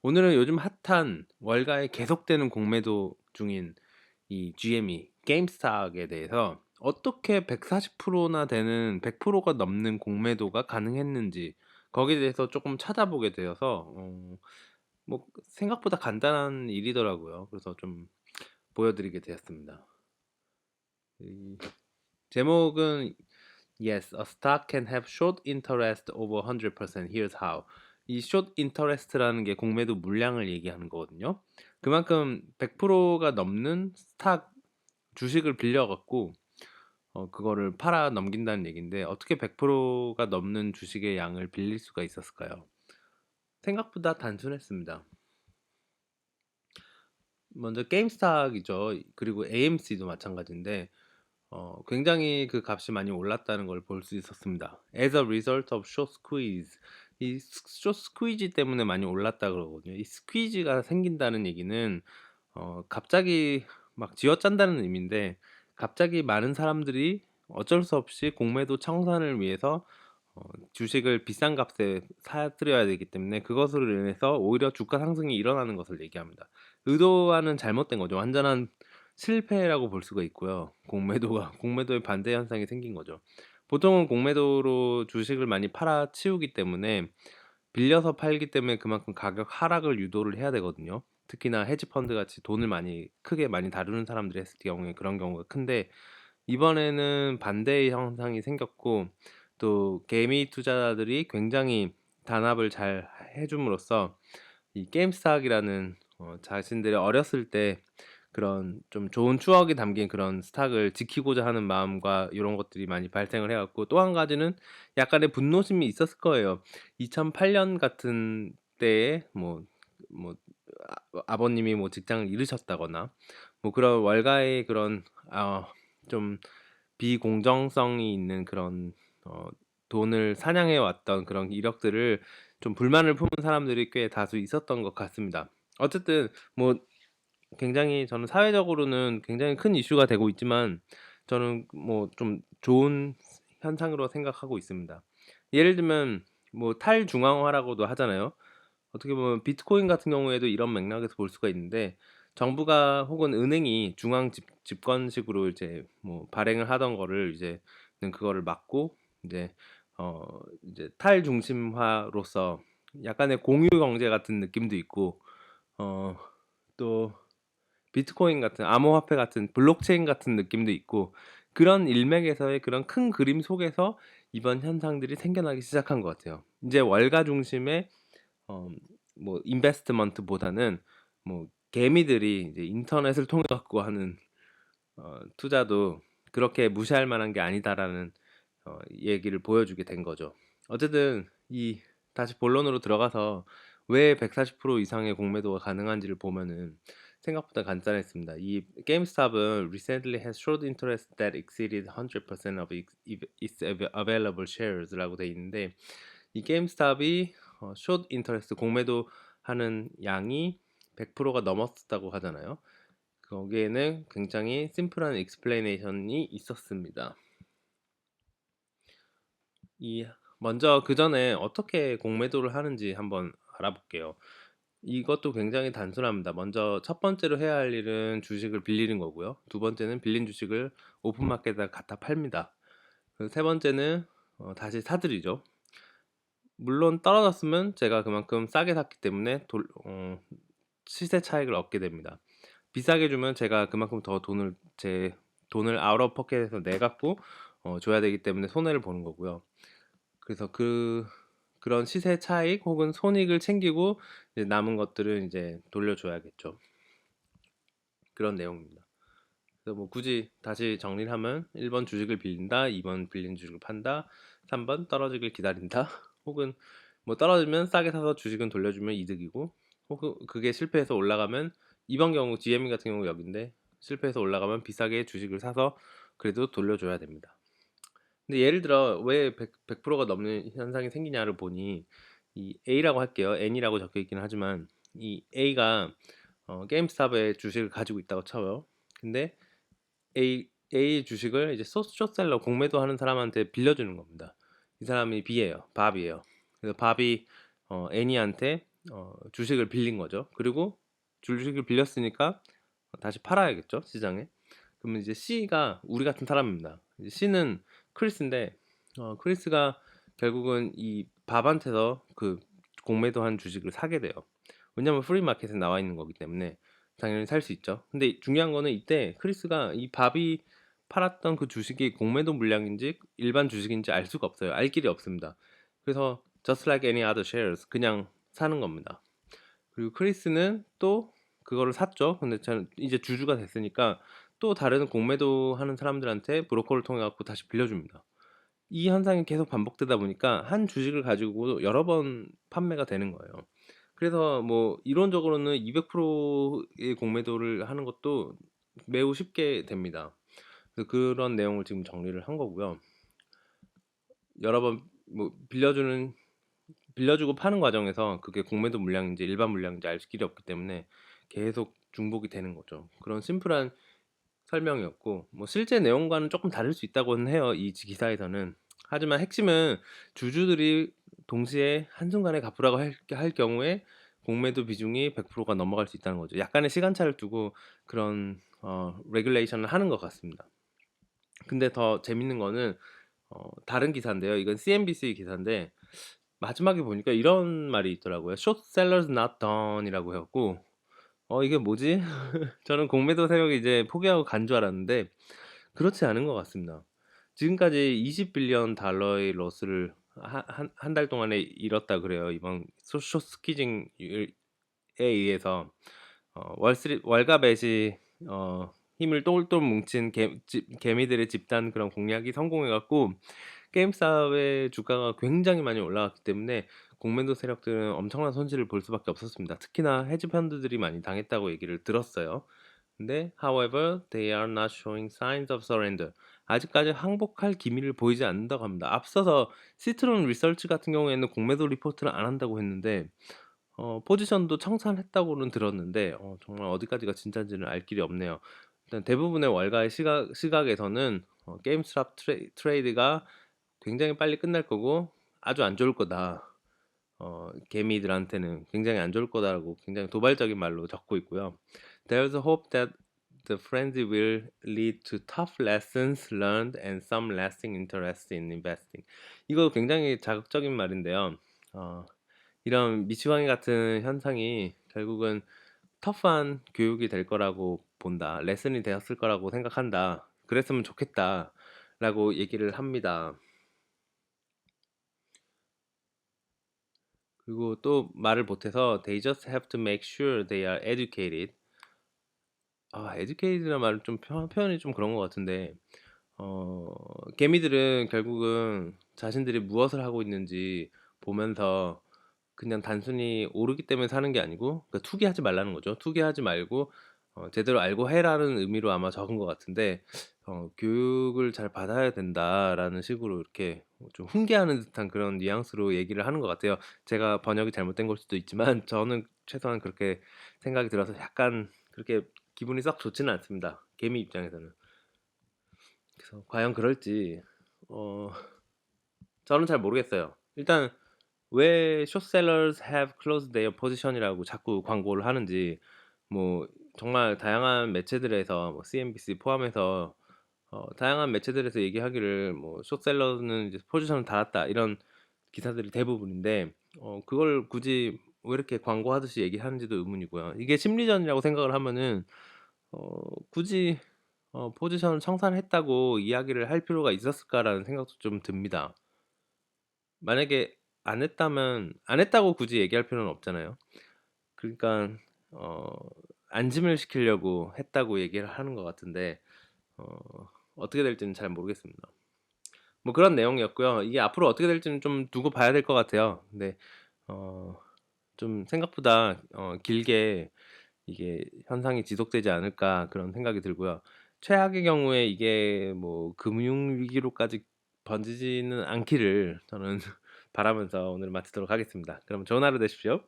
오늘은 요즘 핫한 월가에 계속되는 공매도 중인 이 GME, 게임스탁에 대해서 어떻게 140%나 되는 100%가 넘는 공매도가 가능했는지 거기에 대해서 조금 찾아보게 되어서 뭐 생각보다 간단한 일이더라고요. 그래서 좀 보여드리게 되었습니다. 이 제목은 Yes, a stock can have short interest over 100%. Here's how. 이 short interest라는 게 공매도 물량을 얘기하는 거거든요. 그만큼 100%가 넘는 스탁 주식을 빌려갖고 그거를 팔아 넘긴다는 얘기인데 어떻게 100%가 넘는 주식의 양을 빌릴 수가 있었을까요? 생각보다 단순했습니다. 먼저 게임스탁이죠. 그리고 AMC도 마찬가지인데 굉장히 그 값이 많이 올랐다는 걸 볼 수 있었습니다. As a result of short squeeze. 이 short squeeze 때문에 많이 올랐다 그러거든요. 이 squeeze가 생긴다는 얘기는 갑자기 막 쥐어짠다는 의미인데 갑자기 많은 사람들이 어쩔 수 없이 공매도 청산을 위해서 주식을 비싼 값에 사들여야 되기 때문에 그것으로 인해서 오히려 주가 상승이 일어나는 것을 얘기합니다. 의도와는 잘못된 거죠. 완전한 실패라고 볼 수가 있고요. 공매도의 반대 현상이 생긴 거죠. 보통은 공매도로 주식을 많이 팔아치우기 때문에 빌려서 팔기 때문에 그만큼 가격 하락을 유도를 해야 되거든요. 특히나 헤지 펀드 같이 돈을 크게 많이 다루는 사람들이 했을 경우에 그런 경우가 큰데 이번에는 반대의 현상이 생겼고 또 개미 투자자들이 굉장히 단합을 잘 해줌으로써 이 게임스탁이라는 자신들이 어렸을 때 그런 좀 좋은 추억이 담긴 그런 스탁을 지키고자 하는 마음과 이런 것들이 많이 발생을 해갖고 또 한 가지는 약간의 분노심이 있었을 거예요. 2008년 같은 때에 뭐 아버님이 뭐 직장을 잃으셨다거나 뭐 그런 월가의 그런 좀 비공정성이 있는 그런 어 돈을 사냥해 왔던 그런 이력들을 좀 불만을 품은 사람들이 꽤 다수 있었던 것 같습니다. 어쨌든 뭐 굉장히 저는 사회적으로는 굉장히 큰 이슈가 되고 있지만 저는 뭐 좀 좋은 현상으로 생각하고 있습니다. 예를 들면 뭐 탈중앙화라고도 하잖아요. 어떻게 보면 비트코인 같은 경우에도 이런 맥락에서 볼 수가 있는데 정부가 혹은 은행이 중앙 집권식으로 이제 뭐 발행을 하던 거를 이제는 그거를 막고 이제 이제 탈중심화로서 약간의 공유 경제 같은 느낌도 있고 또 비트코인 같은 암호화폐 같은 블록체인 같은 느낌도 있고 그런 일맥에서의 그런 큰 그림 속에서 이번 현상들이 생겨나기 시작한 것 같아요. 이제 월가 중심의 어, 뭐 인베스트먼트보다는 뭐 개미들이 이제 인터넷을 통해 갖고 하는 투자도 그렇게 무시할 만한 게 아니다라는 얘기를 보여주게 된 거죠. 어쨌든 이 다시 본론으로 들어가서 왜 140% 이상의 공매도가 가능한지를 보면은 생각보다 간단했습니다. 이 GameStop은 recently has showed interest that exceeded 100% of its available shares라고 돼 있는데 이 게임스탑이 숏 인터레스트 공매도 하는 양이 100%가 넘었다고 하잖아요. 거기에는 굉장히 심플한 익스플레이네이션이 있었습니다. 이 먼저 그 전에 어떻게 공매도를 하는지 한번 알아볼게요. 이것도 굉장히 단순합니다. 먼저 첫 번째로 해야 할 일은 주식을 빌리는 거고요. 두 번째는 빌린 주식을 오픈마켓에다 갖다 팔니다. 세 번째는 다시 사들이죠. 물론 떨어졌으면 제가 그만큼 싸게 샀기 때문에 시세 차익을 얻게 됩니다. 비싸게 주면 제가 그만큼 더 제 돈을 아웃 오 포켓에서 내갖고 줘야 되기 때문에 손해를 보는 거고요. 그래서 그런 시세 차익 혹은 손익을 챙기고 이제 남은 것들은 이제 돌려줘야겠죠. 그런 내용입니다. 그래서 뭐 굳이 다시 정리를 하면 1번 주식을 빌린다, 2번 빌린 주식을 판다, 3번 떨어지길 기다린다, 혹은 뭐 떨어지면 싸게 사서 주식은 돌려주면 이득이고, 혹은 그게 실패해서 올라가면 이번 경우 GME 같은 경우 여긴데 실패해서 올라가면 비싸게 주식을 사서 그래도 돌려줘야 됩니다. 근데 예를 들어 왜 100%가 넘는 현상이 생기냐를 보니 이 A라고 할게요. N이라고 적혀 있기는 하지만 이 A가 게임스탑의 주식을 가지고 있다고 쳐요. 근데 A 주식을 이제 숏셀러 공매도 하는 사람한테 빌려주는 겁니다. 이 사람이 B예요. 밥이에요. 그래서 밥이 N이한테 주식을 빌린 거죠. 그리고 주식을 빌렸으니까 다시 팔아야겠죠, 시장에. 그러면 이제 C가 우리 같은 사람입니다. 이제 C는 크리스인데 크리스가 결국은 이 밥한테서 그 공매도한 주식을 사게 돼요. 왜냐면 프리마켓에 나와 있는 거기 때문에 당연히 살 수 있죠. 근데 중요한 거는 이때 크리스가 이 밥이 팔았던 그 주식이 공매도 물량인지 일반 주식인지 알 수가 없어요. 알 길이 없습니다. 그래서 just like any other shares 그냥 사는 겁니다. 그리고 크리스는 또 그거를 샀죠. 근데 저는 이제 주주가 됐으니까 또 다른 공매도 하는 사람들한테 브로커를 통해 갖고 다시 빌려줍니다. 이 현상이 계속 반복되다 보니까 한 주식을 가지고 여러 번 판매가 되는 거예요. 그래서 뭐 이론적으로는 200%의 공매도를 하는 것도 매우 쉽게 됩니다. 그래서 그런 내용을 지금 정리를 한 거고요. 여러 번 뭐 빌려주고 파는 과정에서 그게 공매도 물량인지 일반 물량인지 알 길이 없기 때문에 계속 중복이 되는 거죠. 그런 심플한 설명이었고 뭐 실제 내용과는 조금 다를 수 있다고는 해요. 이 기사에서는. 하지만 핵심은 주주들이 동시에 한순간에 갚으라고 할 경우에 공매도 비중이 100%가 넘어갈 수 있다는 거죠. 약간의 시간차를 두고 그런 레귤레이션을 하는 것 같습니다. 근데 더 재밌는 거는 다른 기사인데요. 이건 CNBC 기사인데 마지막에 보니까 이런 말이 있더라고요. Short sellers not done이라고 해갖고 이게 뭐지? 저는 공매도 세력이 이제 포기하고 간 줄 알았는데 그렇지 않은 것 같습니다. 지금까지 20빌리언 달러의 로스를 한 달 동안에 잃었다 그래요. 이번 쇼트 스퀴징에 의해서 월가벳이 힘을 똘똘 뭉친 개미들의 집단 그런 공략이 성공해갖고 게임스탑의 주가가 굉장히 많이 올라갔기 때문에 공매도 세력들은 엄청난 손실을 볼 수밖에 없었습니다. 특히나 헤지 펀드들이 많이 당했다고 얘기를 들었어요. 근데 however, they are not showing signs of surrender. 아직까지 항복할 기미를 보이지 않는다고 합니다. 앞서서 시트론 리서치 같은 경우에는 공매도 리포트를 안 한다고 했는데 포지션도 청산했다고는 들었는데 정말 어디까지가 진짜인지는 알 길이 없네요. 일단 대부분의 월가의 시각에서는 게임스탑 트레이드가 굉장히 빨리 끝날 거고 아주 안 좋을 거다. 개미들한테는 굉장히 안 좋을 거다라고 굉장히 도발적인 말로 적고 있고요. There's a hope that the frenzy will lead to tough lessons learned and some lasting interest in investing. 이거 굉장히 자극적인 말인데요. 이런 미치광이 같은 현상이 결국은 터프한 교육이 될 거라고 본다. 레슨이 되었을 거라고 생각한다. 그랬으면 좋겠다. 라고 얘기를 합니다. 그리고 또 말을 못해서 they just have to make sure they are educated. educated라는 말은 좀 표현이 좀 그런 것 같은데 개미들은 결국은 자신들이 무엇을 하고 있는지 보면서 그냥 단순히 오르기 때문에 사는 게 아니고 그러니까 투기하지 말라는 거죠. 투기하지 말고 제대로 알고 해라는 의미로 아마 적은 것 같은데 교육을 잘 받아야 된다라는 식으로 이렇게 좀 훈계하는 듯한 그런 뉘앙스로 얘기를 하는 것 같아요. 제가 번역이 잘못된 걸 수도 있지만 저는 최소한 그렇게 생각이 들어서 약간 그렇게 기분이 썩 좋지는 않습니다. 개미 입장에서는. 그래서 과연 그럴지 어, 저는 잘 모르겠어요. 일단 왜 short sellers have closed their position이라고 자꾸 광고를 하는지 뭐 정말 다양한 매체들에서 뭐 CNBC 포함해서 다양한 매체들에서 얘기하기를 뭐 shortseller는 이제 포지션을 닫았다 이런 기사들이 대부분인데 그걸 굳이 왜 이렇게 광고하듯이 얘기하는지도 의문이고요. 이게 심리전이라고 생각을 하면은 굳이 포지션을 청산했다고 이야기를 할 필요가 있었을까라는 생각도 좀 듭니다. 만약에 안 했다면 안 했다고 굳이 얘기할 필요는 없잖아요. 그러니까 어 안심을 시키려고 했다고 얘기를 하는 것 같은데 어 어떻게 될지는 잘 모르겠습니다. 뭐 그런 내용이었고요. 이게 앞으로 어떻게 될지는 좀 두고 봐야 될 것 같아요. 근데 좀 생각보다 길게 이게 현상이 지속되지 않을까 그런 생각이 들고요. 최악의 경우에 이게 뭐 금융 위기로까지 번지지는 않기를 저는 바라면서 오늘 마치도록 하겠습니다. 그럼 좋은 하루 되십시오.